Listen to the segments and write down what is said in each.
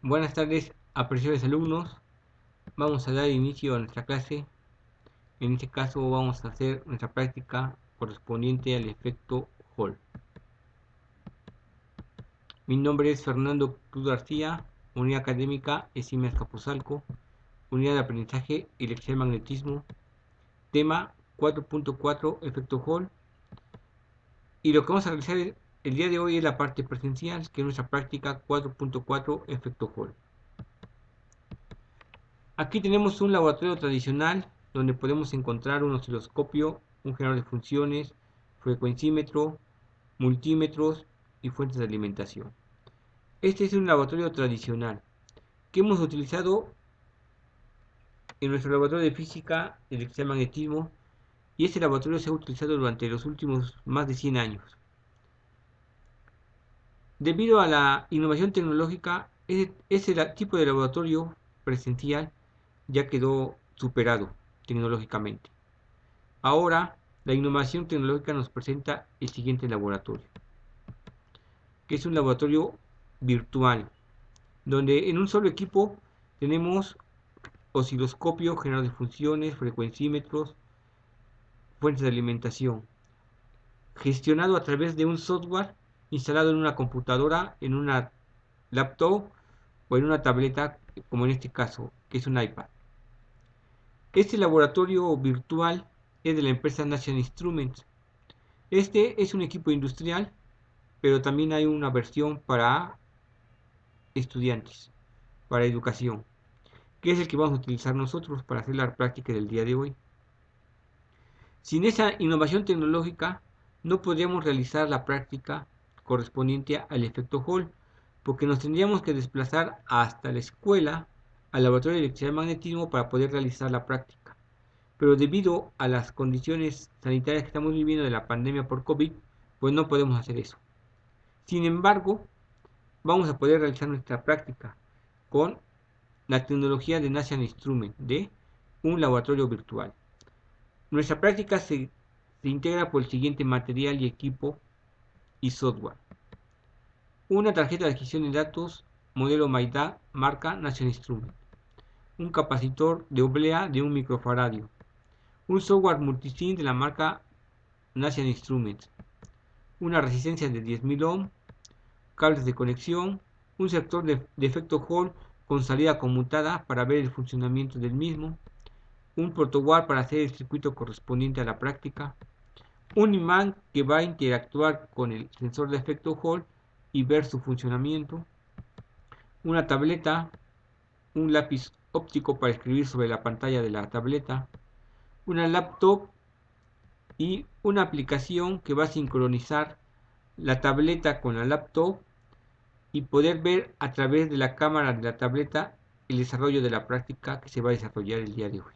Buenas tardes, apreciados alumnos. Vamos a dar inicio a nuestra clase. En este caso vamos a hacer nuestra práctica correspondiente al efecto Hall. Mi nombre es Fernando Cruz García, Unidad Académica ESIME Azcapotzalco, Unidad de Aprendizaje Electricidad y Magnetismo, tema 4.4 efecto Hall. Y lo que vamos a realizar el día de hoy es la parte presencial, que es nuestra práctica 4.4 efecto Hall. Aquí tenemos un laboratorio tradicional donde podemos encontrar un osciloscopio, un generador de funciones, frecuencímetro, multímetros y fuentes de alimentación. Este es un laboratorio tradicional que hemos utilizado en nuestro laboratorio de física, electricidad y magnetismo, y este laboratorio se ha utilizado durante los últimos más de 100 años. Debido a la innovación tecnológica, ese tipo de laboratorio presencial ya quedó superado tecnológicamente. Ahora, la innovación tecnológica nos presenta el siguiente laboratorio, que es un laboratorio virtual, donde en un solo equipo tenemos osciloscopio, generador de funciones, frecuencímetros, fuentes de alimentación, gestionado a través de un software instalado en una computadora, en una laptop o en una tableta, como en este caso, que es un iPad. Este laboratorio virtual es de la empresa National Instruments. Este es un equipo industrial, pero también hay una versión para estudiantes, para educación, que es el que vamos a utilizar nosotros para hacer la práctica del día de hoy. Sin esa innovación tecnológica, no podríamos realizar la práctica correspondiente al efecto Hall, porque nos tendríamos que desplazar hasta la escuela, al laboratorio de electricidad y magnetismo para poder realizar la práctica. Pero debido a las condiciones sanitarias que estamos viviendo de la pandemia por COVID, pues no podemos hacer eso. Sin embargo, vamos a poder realizar nuestra práctica con la tecnología de National Instruments, de un laboratorio virtual. Nuestra práctica se integra por el siguiente material y equipo y software. Una tarjeta de adquisición de datos modelo MyDA marca National Instruments. Un capacitor de oblea de 1 microfaradio. Un software multisync de la marca National Instruments. Una resistencia de 10.000 ohm. Cables de conexión. Un sector de efecto Hall con salida conmutada para ver el funcionamiento del mismo. Un protowar para hacer el circuito correspondiente a la práctica. Un imán que va a interactuar con el sensor de efecto Hall y ver su funcionamiento. Una tableta, un lápiz óptico para escribir sobre la pantalla de la tableta. Una laptop y una aplicación que va a sincronizar la tableta con la laptop y poder ver a través de la cámara de la tableta el desarrollo de la práctica que se va a desarrollar el día de hoy.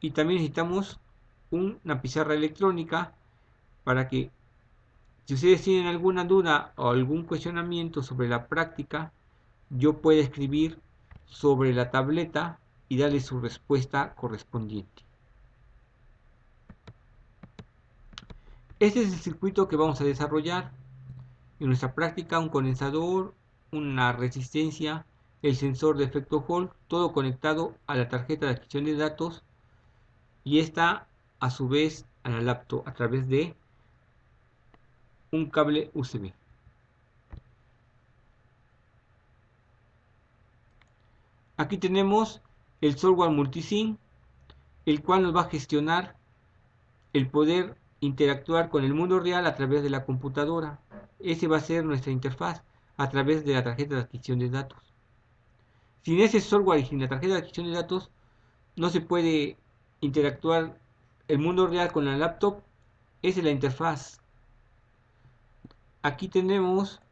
Y también necesitamos una pizarra electrónica para que, si ustedes tienen alguna duda o algún cuestionamiento sobre la práctica, yo pueda escribir sobre la tableta y darle su respuesta correspondiente. Este es el circuito que vamos a desarrollar en nuestra práctica: un condensador, una resistencia, el sensor de efecto Hall, todo conectado a la tarjeta de adquisición de datos y esta a su vez a la laptop a través de un cable USB. Aquí tenemos el software multisync, el cual nos va a gestionar el poder interactuar con el mundo real a través de la computadora. Ese va a ser nuestra interfaz a través de la tarjeta de adquisición de datos. Sin ese software y sin la tarjeta de adquisición de datos, no se puede interactuar el mundo real con la laptop. Esa es la interfaz. Aquí tenemos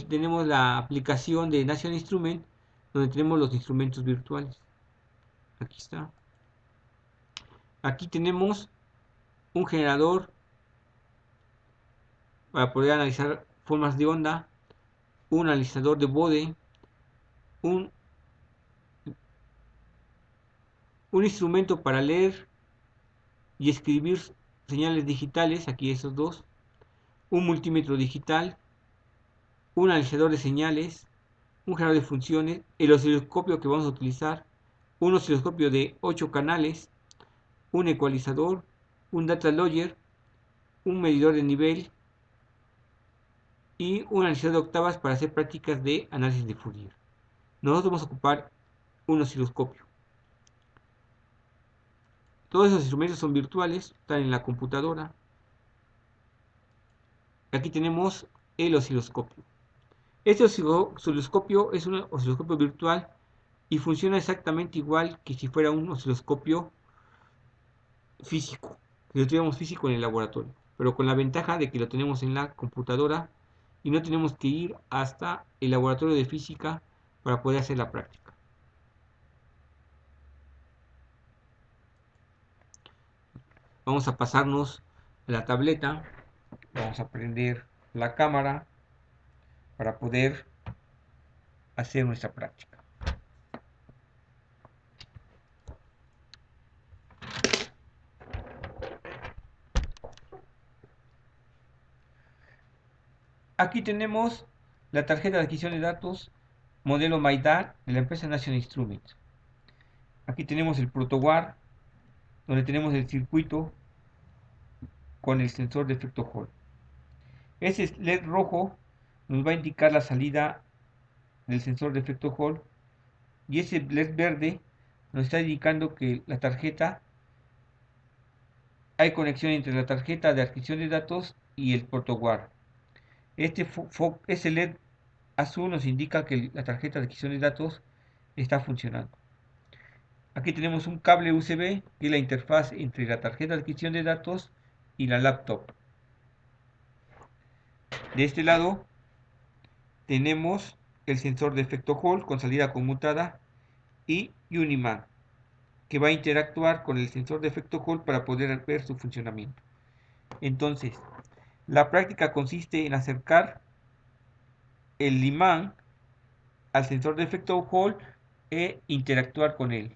tenemos la aplicación de National Instruments, donde tenemos los instrumentos virtuales. Aquí está. Aquí tenemos un generador para poder analizar formas de onda, un analizador de Bode, un, un instrumento para leer y escribir señales digitales, aquí esos dos, un multímetro digital, un analizador de señales, un generador de funciones, el osciloscopio que vamos a utilizar, un osciloscopio de 8 canales, un ecualizador, un data logger, un medidor de nivel y un analizador de octavas para hacer prácticas de análisis de Fourier. Nosotros vamos a ocupar un osciloscopio. Todos esos instrumentos son virtuales, están en la computadora. Aquí tenemos el osciloscopio. Este osciloscopio es un osciloscopio virtual y funciona exactamente igual que si fuera un osciloscopio físico, que lo tuviéramos físico en el laboratorio, pero con la ventaja de que lo tenemos en la computadora y no tenemos que ir hasta el laboratorio de física para poder hacer la práctica. Vamos a pasarnos a la tableta, vamos a prender la cámara para poder hacer nuestra práctica. Aquí tenemos la tarjeta de adquisición de datos modelo MyDAR de la empresa National Instruments. Aquí tenemos el protowar, donde tenemos el circuito con el sensor de efecto Hall. Ese LED rojo nos va a indicar la salida del sensor de efecto Hall y ese LED verde nos está indicando que la tarjeta, hay conexión entre la tarjeta de adquisición de datos y el protowar. Ese LED azul nos indica que la tarjeta de adquisición de datos está funcionando. Aquí tenemos un cable USB que es la interfaz entre la tarjeta de adquisición de datos y la laptop. De este lado tenemos el sensor de efecto Hall con salida conmutada y un imán que va a interactuar con el sensor de efecto Hall para poder ver su funcionamiento. Entonces, la práctica consiste en acercar el imán al sensor de efecto Hall e interactuar con él.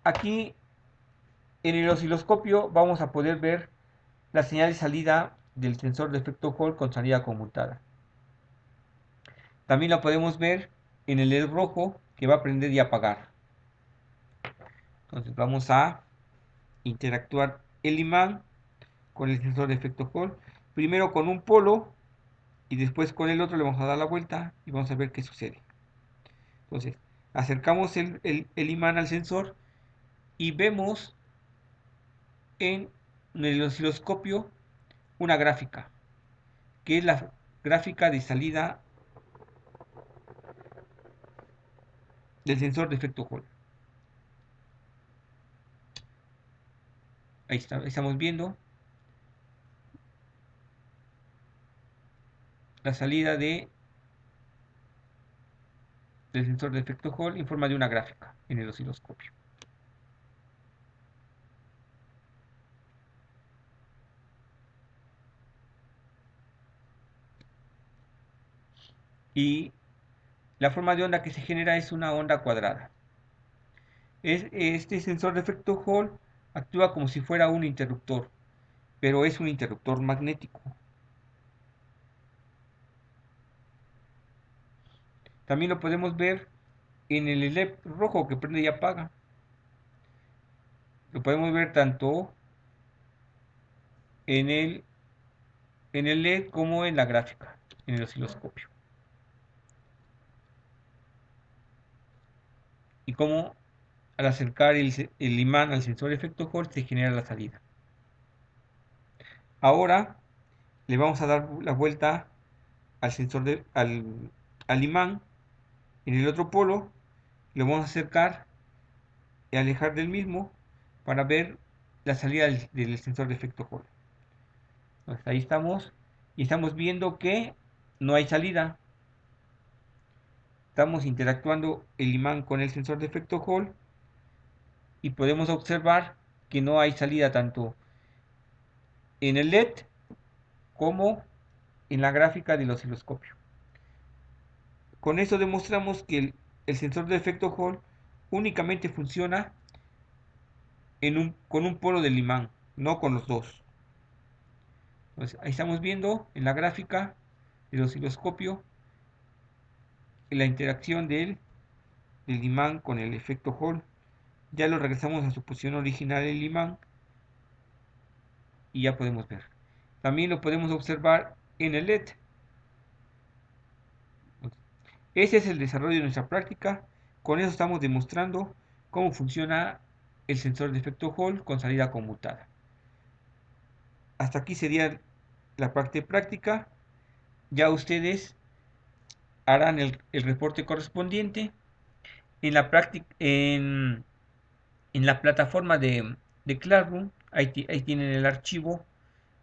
Aquí en el osciloscopio vamos a poder ver la señal de salida del sensor de efecto Hall con salida conmutada. También la podemos ver en el LED rojo que va a prender y apagar. Entonces vamos a interactuar el imán con el sensor de efecto Hall. Primero con un polo y después con el otro le vamos a dar la vuelta y vamos a ver qué sucede. Entonces acercamos el imán al sensor y vemos en el osciloscopio una gráfica, que es la gráfica de salida del sensor de efecto Hall. Ahí estamos viendo la salida del sensor de efecto Hall en forma de una gráfica en el osciloscopio. Y la forma de onda que se genera es una onda cuadrada. Este sensor de efecto Hall actúa como si fuera un interruptor, pero es un interruptor magnético. También lo podemos ver en el LED rojo que prende y apaga. Lo podemos ver tanto en el LED como en la gráfica, en el osciloscopio. Y como al acercar el imán al sensor de efecto Hall se genera la salida. Ahora le vamos a dar la vuelta al sensor al imán en el otro polo, lo vamos a acercar y alejar del mismo para ver la salida del sensor de efecto Hall. Entonces, ahí estamos y estamos viendo que no hay salida. Estamos interactuando el imán con el sensor de efecto Hall y podemos observar que no hay salida tanto en el LED como en la gráfica del osciloscopio. Con esto demostramos que el sensor de efecto Hall únicamente funciona con un polo del imán, no con los dos. Entonces, ahí estamos viendo en la gráfica del osciloscopio la interacción del imán con el efecto Hall. Ya lo regresamos a su posición original el imán y ya podemos ver. También lo podemos observar en el LED. Ese es el desarrollo de nuestra práctica. Con eso estamos demostrando cómo funciona el sensor de efecto Hall con salida conmutada. Hasta aquí sería la parte práctica. Ya ustedes harán el reporte correspondiente en la práctica en la plataforma de Classroom. Ahí tienen el archivo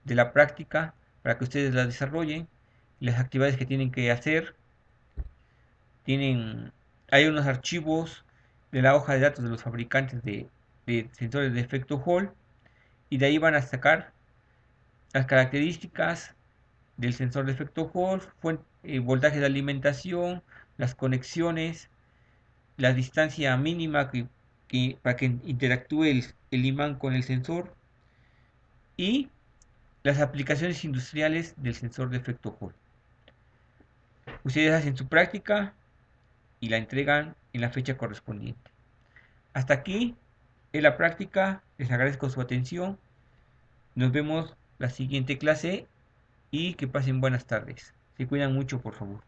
de la práctica para que ustedes la desarrollen, las actividades que tienen que hacer. Tienen, hay unos archivos de la hoja de datos de los fabricantes de sensores de efecto Hall, y de ahí van a sacar las características del sensor de efecto Hall, voltaje de alimentación, las conexiones, la distancia mínima para que interactúe el imán con el sensor, y las aplicaciones industriales del sensor de efecto Hall. Ustedes hacen su práctica y la entregan en la fecha correspondiente. Hasta aquí es la práctica. Les agradezco su atención. Nos vemos la siguiente clase y que pasen buenas tardes. Se cuidan mucho, por favor.